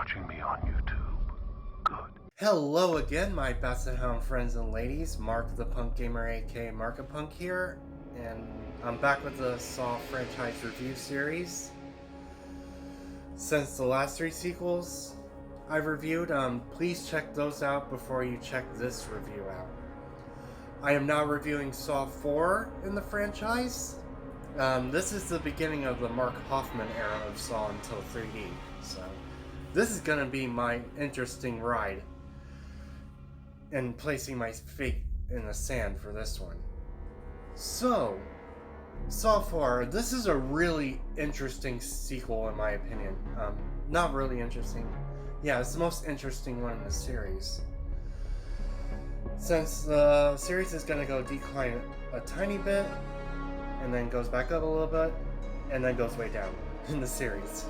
watching me on YouTube. Good. Hello again, my Basset Hound friends and ladies. Mark the Punk Gamer, a.k.a. Markapunks here, and I'm back with the Saw franchise review series. Since the last three sequels I've reviewed, please check those out before you check this review out. I am now reviewing Saw 4 in the franchise. This is the beginning of the Mark Hoffman era of Saw until 3D, so this is going to be my interesting ride and placing my feet in the sand for this one. So, Saw 4, this is a really interesting sequel in my opinion. Not really interesting. Yeah, it's the most interesting one in the series. Since the series is going to go decline a tiny bit, and then goes back up a little bit, and then goes way down in the series.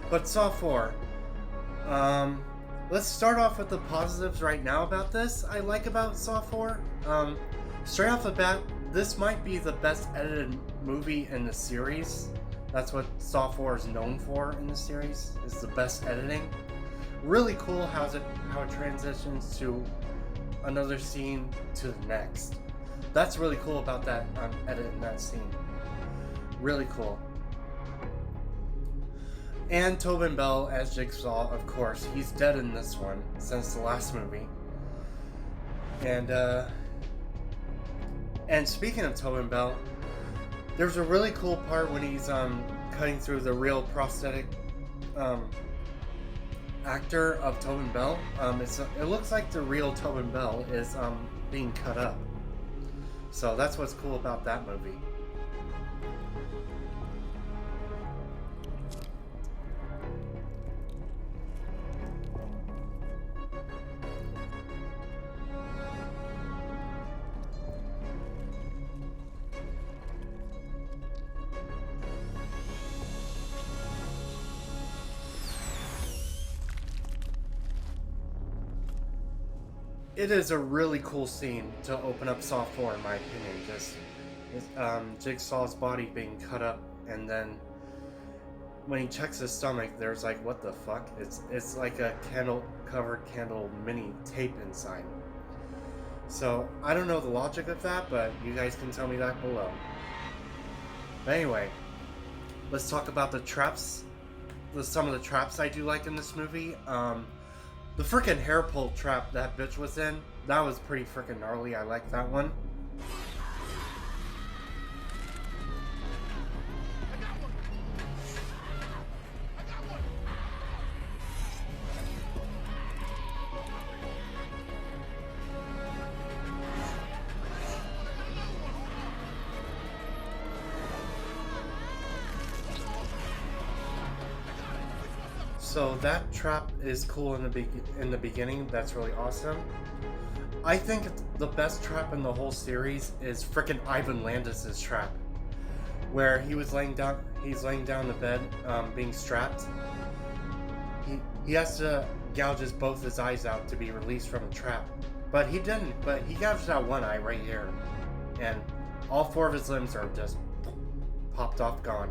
But Saw 4, let's start off with the positives right now about this. I like about Saw 4. Straight off the bat, this might be the best edited movie in the series. That's what Saw 4 is known for in the series, is the best editing. Really cool how it transitions to another scene to the next. That's really cool about that edit in that scene. Really cool. And Tobin Bell as Jigsaw, of course. He's dead in this one since the last movie. And speaking of Tobin Bell, there's a really cool part when he's cutting through the real prosthetic actor of Tobin Bell. It looks like the real Tobin Bell is being cut up. So that's what's cool about that movie. It is a really cool scene to open up Saw 4 in my opinion. Just Jigsaw's body being cut up, and then when he checks his stomach, there's like, what the fuck? It's like a covered candle mini tape inside. So I don't know the logic of that, but you guys can tell me that below. But anyway, let's talk about the traps. Some of the traps I do like in this movie. The freaking hair pull trap that bitch was in, that was pretty freaking gnarly. I like that one. So that trap is cool in the beginning. That's really awesome. I think the best trap in the whole series is frickin' Ivan Landis's trap, where he's laying down in the bed, being strapped. He has to gouge both his eyes out to be released from the trap, but he didn't. But he gouged out one eye right here, and all four of his limbs are just popped off, gone.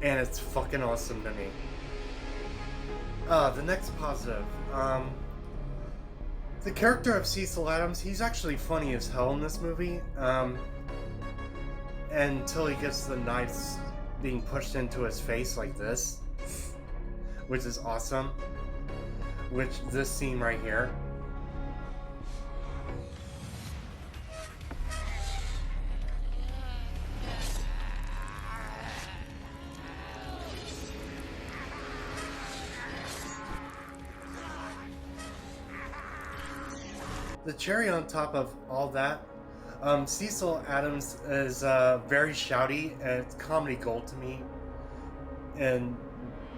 And it's fucking awesome to me. The next positive. The character of Cecil Adams, he's actually funny as hell in this movie. Until he gets the knives being pushed into his face like this. Which is awesome. This scene right here. The cherry on top of all that, Cecil Adams is very shouty, and it's comedy gold to me. And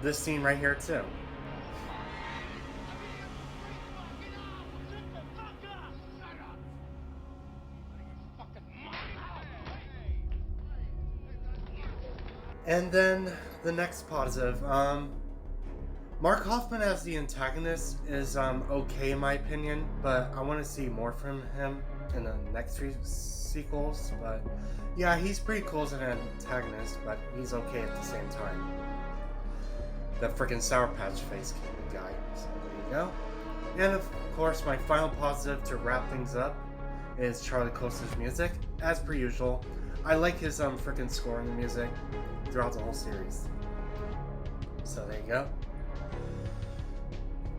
this scene right here too. And then the next positive, Mark Hoffman as the antagonist is okay in my opinion, but I want to see more from him in the next few sequels. But yeah, he's pretty cool as an antagonist, but he's okay at the same time. The freaking Sour Patch Face guy. So there you go. And of course, my final positive to wrap things up is Charlie Coster's music, as per usual. I like his freaking score in the music throughout the whole series. So there you go.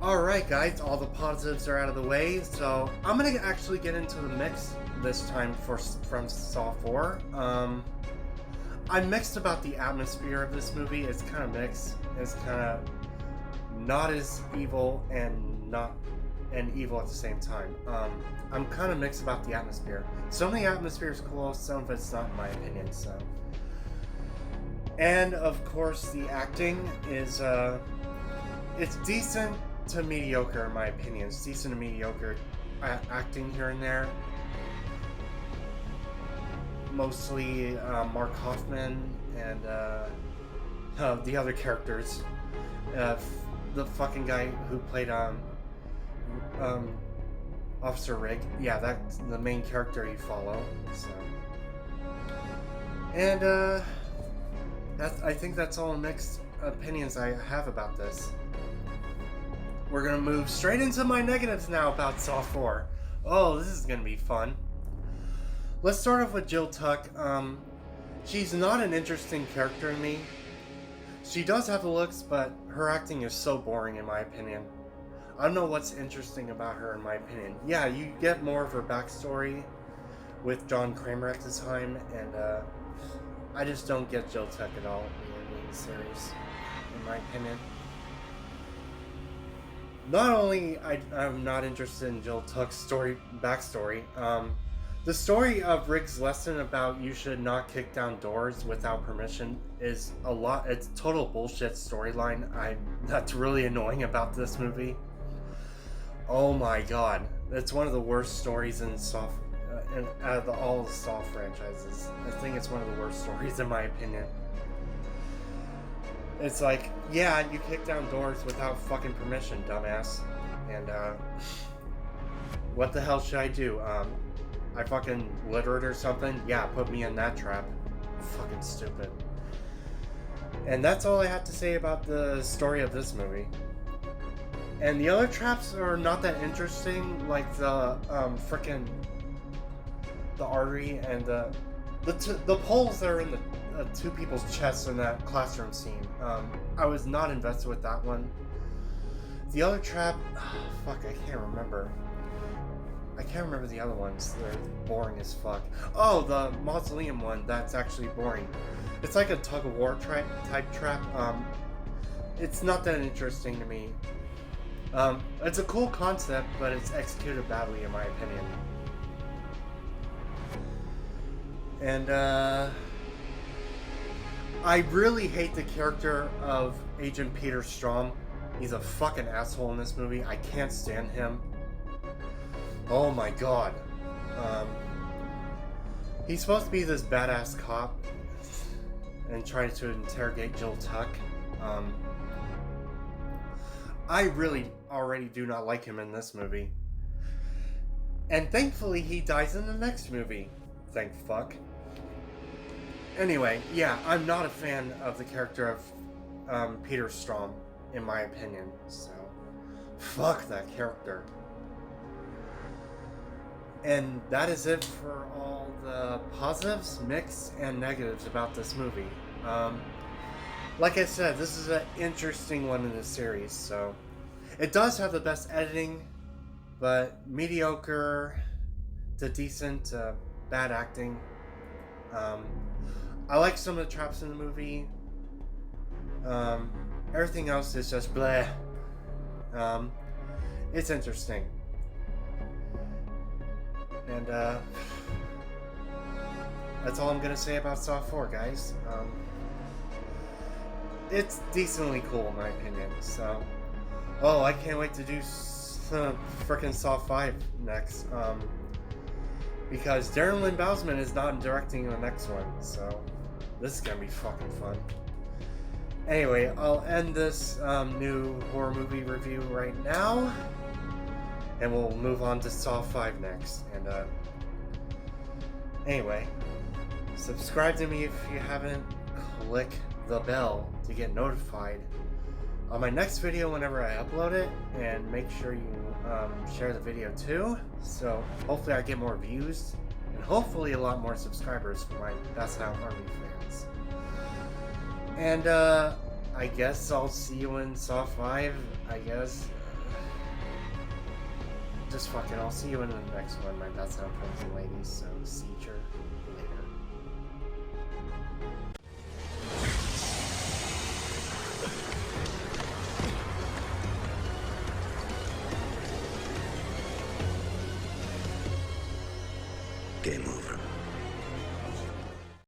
Alright guys, all the positives are out of the way, so I'm gonna actually get into the mix this time from Saw 4. I'm mixed about the atmosphere of this movie. It's kind of mixed. It's kind of not as evil and evil at the same time. I'm kind of mixed about the atmosphere. Some of the atmosphere is cool, some of it's not in my opinion, so. And of course the acting is, it's decent to mediocre in my opinion. It's decent to mediocre acting here and there. Mostly Mark Hoffman and the other characters. The fucking guy who played Officer Rick. Yeah, that's the main character you follow. So, and I think that's all mixed opinions I have about this. We're gonna move straight into my negatives now about Saw 4. Oh, this is gonna be fun. Let's start off with Jill Tuck. She's not an interesting character to me. She does have the looks, but her acting is so boring in my opinion. I don't know what's interesting about her in my opinion. Yeah, you get more of her backstory with John Kramer at the time, and I just don't get Jill Tuck at all in the series, in my opinion. Not only I'm not interested in Jill Tuck's backstory, the story of Rick's lesson about you should not kick down doors without permission is it's total bullshit storyline. That's really annoying about this movie. Oh my god, it's one of the worst stories in Saw, out of all the Saw franchises. I think it's one of the worst stories in my opinion. It's like, yeah, you kick down doors without fucking permission, dumbass. And what the hell should I do? I fucking litter it or something? Yeah, put me in that trap. Fucking stupid. And that's all I have to say about the story of this movie. And the other traps are not that interesting, like the frickin' the artery and the poles that are in the two people's chests in that classroom scene. I was not invested with that one. The other trap, fuck, I can't remember. I can't remember the other ones. They're boring as fuck. Oh, the mausoleum one, that's actually boring. It's like a tug-of-war type trap. It's not that interesting to me. It's a cool concept, but it's executed badly in my opinion. And, I really hate the character of Agent Peter Strom. He's a fucking asshole in this movie. I can't stand him. Oh my god. He's supposed to be this badass cop and trying to interrogate Jill Tuck. I really already do not like him in this movie. And thankfully he dies in the next movie. Thank fuck. Anyway, yeah, I'm not a fan of the character of Peter Strom, in my opinion. So, fuck that character. And that is it for all the positives, mixed, and negatives about this movie. Like I said, this is an interesting one in the series, so... It does have the best editing, but mediocre to decent to bad acting. I like some of the traps in the movie. Everything else is just bleh. It's interesting. And that's all I'm gonna say about Saw 4, guys. It's decently cool in my opinion, so... Oh, I can't wait to do frickin' Saw 5 next. Because Darren Lynn Bousman is not directing the next one, so... This is gonna be fucking fun. Anyway, I'll end this new horror movie review right now, and we'll move on to Saw 5 next. And anyway, subscribe to me if you haven't. Click the bell to get notified on my next video whenever I upload it, and make sure you share the video too, so hopefully I get more views and hopefully a lot more subscribers for my That's Not Army fans. And I guess I'll see you in Saw 5, I guess. Just fucking, I'll see you in the next one, my That's Not Friends and Ladies, so see you later. Game over.